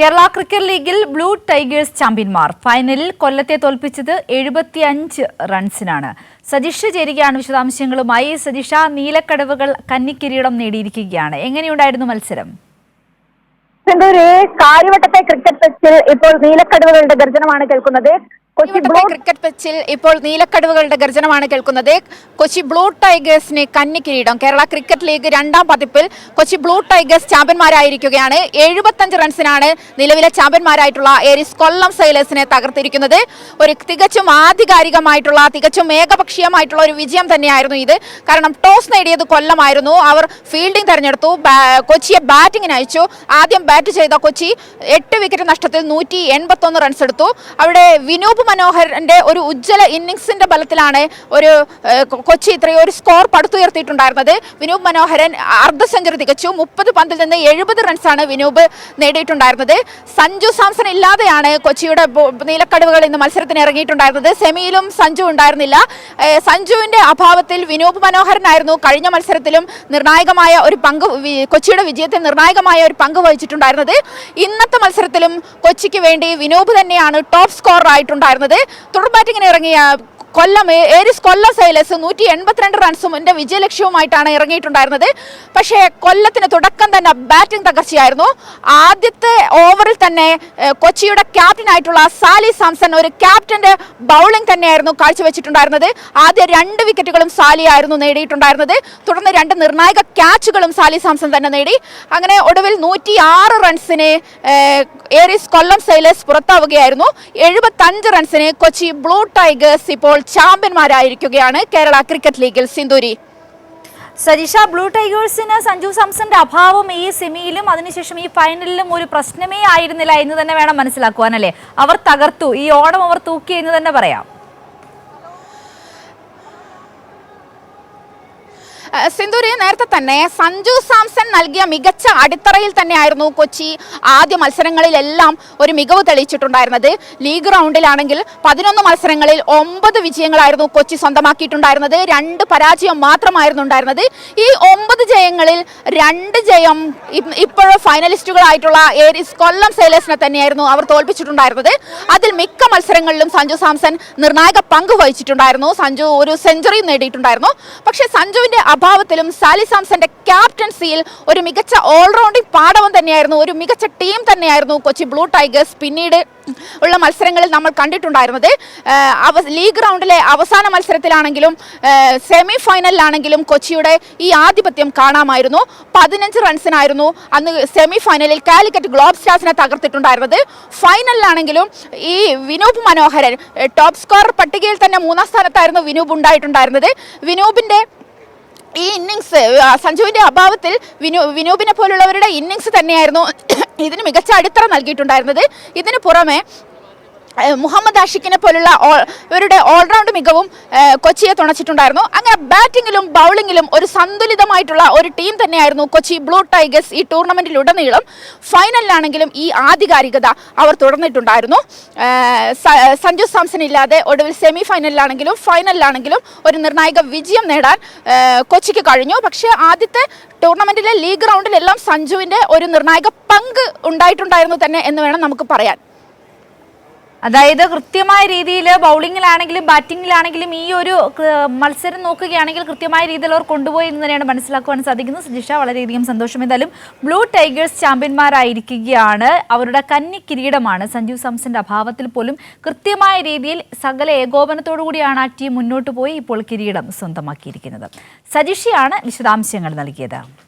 Kerala cricket ലീഗിൽ blue tigers ചാമ്പ്യന്മാർ. ഫൈനലിൽ കൊല്ലത്തെ തോൽപ്പിച്ചത് 75 റൺസിനാണ്. സജിഷ ചേരുകയാണ് വിശദാംശങ്ങളുമായി. സജിഷ, നീലക്കടവുകൾ കന്നിക്കിരീടം നേടിയിരിക്കുകയാണ്. എങ്ങനെയുണ്ടായിരുന്നു മത്സരം? കാര്യവട്ടത്തെ ക്രിക്കറ്റ് പിച്ചിൽ ഇപ്പോൾ നീലക്കടവുകളുടെ ഗർജനമാണ് കേൾക്കുന്നത്. കൊച്ചി ബ്ലൂ ടൈഗേഴ്സിന് കന്നിക്കിരീടം. കേരള ക്രിക്കറ്റ് ലീഗ് രണ്ടാം പതിപ്പിൽ കൊച്ചി ബ്ലൂ ടൈഗേഴ്സ് ചാമ്പ്യന്മാരായിരിക്കുകയാണ്. 75 റൺസിനാണ് നിലവിലെ ചാമ്പ്യന്മാരായിട്ടുള്ള ഏരീസ് കൊല്ലം സെയിലേഴ്സിനെ തകർത്തിരിക്കുന്നത്. ഒരു തികച്ചും ആധികാരികമായിട്ടുള്ള, തികച്ചും ഏകപക്ഷീയമായിട്ടുള്ള ഒരു വിജയം തന്നെയായിരുന്നു ഇത്. കാരണം ടോസ് നേടിയത് കൊല്ലമായിരുന്നു. അവർ ഫീൽഡിംഗ് തെരഞ്ഞെടുത്തു, കൊച്ചിയെ ബാറ്റിങ്ങിന് അയച്ചു. ആദ്യം ബാറ്റ് ചെയ്ത കൊച്ചി 8 വിക്കറ്റ് നഷ്ടത്തിൽ 181 റൺസ് എടുത്തു. അവിടെ വിനൂപ് മനോഹരന്റെ ഒരു ഉജ്ജ്വല ഇന്നിംഗ്സിന്റെ ബലത്തിലാണ് കൊച്ചി ഇത്രയും ഒരു സ്കോർ പടുത്തുയർത്തിയിട്ടുണ്ടായിരുന്നത്. വിനൂപ് മനോഹരൻ അർദ്ധ സെഞ്ചുറി തികച്ചു. 30 പന്തിൽ നിന്ന് 70 റൺസാണ് വിനൂപ് നേടിയിട്ടുണ്ടായിരുന്നത്. സഞ്ജു സാംസൺ ഇല്ലാതെയാണ് കൊച്ചിയുടെ നീലക്കടവുകൾ ഇന്ന് മത്സരത്തിന് ഇറങ്ങിയിട്ടുണ്ടായിരുന്നത്. സെമിയിലും സഞ്ജു ഉണ്ടായിരുന്നില്ല. സഞ്ജുവിന്റെ അഭാവത്തിൽ വിനൂപ് മനോഹരനായിരുന്നു കഴിഞ്ഞ മത്സരത്തിലും നിർണായകമായ ഒരു പങ്ക്, കൊച്ചിയുടെ വിജയത്തിൽ നിർണായകമായ ഒരു പങ്ക് വഹിച്ചിട്ടുണ്ടായിരുന്നത്. ഇന്നത്തെ മത്സരത്തിലും കൊച്ചിക്ക് വേണ്ടി വിനൂപ് തന്നെയാണ് ടോപ്പ് സ്കോറർ ആയിട്ടുണ്ടായിരുന്നത്. തുടർ ബാറ്റിങ്ങിന് ഇറങ്ങിയ ഏരീസ് കൊല്ലം സെയിലേഴ്സ് 182 റൺസിന്റെ വിജയലക്ഷ്യവുമായിട്ടാണ് ഇറങ്ങിയിട്ടുണ്ടായിരുന്നത്. പക്ഷേ കൊല്ലത്തിന് തുടക്കം തന്നെ ബാറ്റിംഗ് തകർച്ചയായിരുന്നു. ആദ്യത്തെ ഓവറിൽ തന്നെ കൊച്ചിയുടെ ക്യാപ്റ്റനായിട്ടുള്ള സാലി സാംസൺ ഒരു ക്യാപ്റ്റന്റെ ബൗളിംഗ് തന്നെയായിരുന്നു കാഴ്ചവെച്ചിട്ടുണ്ടായിരുന്നത്. ആദ്യ 2 വിക്കറ്റുകളും സാലി ആയിരുന്നു നേടിയിട്ടുണ്ടായിരുന്നത്. തുടർന്ന് 2 നിർണായക ക്യാച്ചുകളും സാലി സാംസൺ തന്നെ നേടി. അങ്ങനെ ഒടുവിൽ 106 റൺസിന് ഏരീസ് കൊല്ലം സെയിലേഴ്സ് പുറത്താവുകയായിരുന്നു. 75 റൺസിന് കൊച്ചി ബ്ലൂ ടൈഗേഴ്സ് ഇപ്പോൾ ചാമ്പ്യന്മാരായിരിക്കുകയാണ് കേരള ക്രിക്കറ്റ് ലീഗിൽ. സിന്ദൂരി. സജിഷ, ബ്ലൂ ടൈഗേഴ്സിന് സഞ്ജു സാംസന്റെ അഭാവം ഈ സെമിയിലും അതിനുശേഷം ഈ ഫൈനലിലും ഒരു പ്രശ്നമേ ആയിരുന്നില്ല എന്ന് തന്നെ വേണം മനസ്സിലാക്കുവാൻ, അല്ലേ? അവർ തകർത്തു, ഈ ഓണം അവർ തൂക്കി എന്ന് തന്നെ പറയാം. സിന്ദൂരി, നേരത്തെ തന്നെ സഞ്ജു സാംസൺ നൽകിയ മികച്ച അടിത്തറയിൽ തന്നെയായിരുന്നു കൊച്ചി ആദ്യ മത്സരങ്ങളിലെല്ലാം ഒരു മികവ് തെളിയിച്ചിട്ടുണ്ടായിരുന്നത്. ലീഗ് റൗണ്ടിലാണെങ്കിൽ 11 മത്സരങ്ങളിൽ 9 വിജയങ്ങളായിരുന്നു കൊച്ചി സ്വന്തമാക്കിയിട്ടുണ്ടായിരുന്നത്. 2 പരാജയം മാത്രമായിരുന്നു ഉണ്ടായിരുന്നത്. ഈ 9 ജയങ്ങളിൽ 2 ജയം ഇപ്പോഴും ഫൈനലിസ്റ്റുകളായിട്ടുള്ള ഏരീസ് കൊല്ലം സെയിലേഴ്സിനെ തന്നെയായിരുന്നു അവർ തോൽപ്പിച്ചിട്ടുണ്ടായിരുന്നത്. അതിൽ മിക്ക മത്സരങ്ങളിലും സഞ്ജു സാംസൺ നിർണായക പങ്ക് വഹിച്ചിട്ടുണ്ടായിരുന്നു. സഞ്ജു ഒരു സെഞ്ചുറി നേടിയിട്ടുണ്ടായിരുന്നു. പക്ഷേ സഞ്ജുവിന്റെ അഭാവത്തിലും സാലി സാംസന്റെ ക്യാപ്റ്റൻസിയിൽ ഒരു മികച്ച ഓൾറൗണ്ടിംഗ് പാടവം തന്നെയായിരുന്നു, ഒരു മികച്ച ടീം തന്നെയായിരുന്നു കൊച്ചി ബ്ലൂ ടൈഗേഴ്സ് പിന്നീട് ഉള്ള മത്സരങ്ങളിൽ നമ്മൾ കണ്ടിട്ടുണ്ടായിരുന്നത്. ലീഗ് റൗണ്ടിലെ അവസാന മത്സരത്തിലാണെങ്കിലും സെമി ഫൈനലിലാണെങ്കിലും കൊച്ചിയുടെ ഈ ആധിപത്യം കാണാമായിരുന്നു. 15 റൺസിനായിരുന്നു അന്ന് സെമി ഫൈനലിൽ കാലിക്കറ്റ് ഗ്ലോബ് സ്റ്റാർസിനെ തകർത്തിട്ടുണ്ടായിരുന്നത്. ഫൈനലിലാണെങ്കിലും ഈ വിനൂപ് മനോഹരൻ ടോപ്പ് സ്കോറർ പട്ടികയിൽ തന്നെ 3ാം സ്ഥാനത്തായിരുന്നു വിനൂപ് ഉണ്ടായിട്ടുണ്ടായിരുന്നത്. വിനൂപിന്റെ ഈ ഇന്നിങ്സ്, സഞ്ജുവിന്റെ അഭാവത്തിൽ വിനൂപിനെ പോലുള്ളവരുടെ ഇന്നിങ്സ് തന്നെയായിരുന്നു ഇതിന് മികച്ച അടിത്തറ നൽകിയിട്ടുണ്ടായിരുന്നത്. ഇതിനു പുറമെ മുഹമ്മദ് ആഷിഖിനെ പോലുള്ള ഇവരുടെ ഓൾറൗണ്ട് മികവും കൊച്ചിയെ തുണച്ചിട്ടുണ്ടായിരുന്നു. അങ്ങനെ ബാറ്റിങ്ങിലും ബൗളിങ്ങിലും ഒരു സന്തുലിതമായിട്ടുള്ള ഒരു ടീം തന്നെയായിരുന്നു കൊച്ചി ബ്ലൂ ടൈഗേഴ്സ് ഈ ടൂർണമെന്റിലുടനീളം. ഫൈനലിലാണെങ്കിലും ഈ ആധികാരികത അവർ തുടർന്നിട്ടുണ്ടായിരുന്നു. സഞ്ജു സാംസൺ ഇല്ലാതെ ഒടുവിൽ സെമി ഫൈനലിലാണെങ്കിലും ഫൈനലിലാണെങ്കിലും ഒരു നിർണായക വിജയം നേടാൻ കൊച്ചിക്ക് കഴിഞ്ഞു. പക്ഷേ ആദ്യത്തെ ടൂർണമെന്റിലെ ലീഗ് റൗണ്ടിലെല്ലാം സഞ്ജുവിന്റെ ഒരു നിർണായക പങ്ക് ഉണ്ടായിട്ടുണ്ടായിരുന്നു തന്നെ എന്ന് വേണം നമുക്ക് പറയാൻ. അതായത് കൃത്യമായ രീതിയിൽ ബൗളിങ്ങിലാണെങ്കിലും ബാറ്റിങ്ങിലാണെങ്കിലും ഈ ഒരു മത്സരം നോക്കുകയാണെങ്കിൽ കൃത്യമായ രീതിയിൽ അവർ കൊണ്ടുപോയി എന്ന് തന്നെയാണ് മനസ്സിലാക്കുവാൻ സാധിക്കുന്നത്. സജിഷ, വളരെയധികം സന്തോഷം. എന്തായാലും ബ്ലൂ ടൈഗേഴ്സ് ചാമ്പ്യന്മാരായിരിക്കുകയാണ്. അവരുടെ കന്നി കിരീടമാണ്. സഞ്ജു സാംസന്റെ അഭാവത്തിൽ പോലും കൃത്യമായ രീതിയിൽ സകല ഏകോപനത്തോടു കൂടിയാണ് ആ ടീം മുന്നോട്ട് പോയി ഇപ്പോൾ കിരീടം സ്വന്തമാക്കിയിരിക്കുന്നത്. സജിഷയാണ് വിശദാംശങ്ങൾ നൽകിയത്.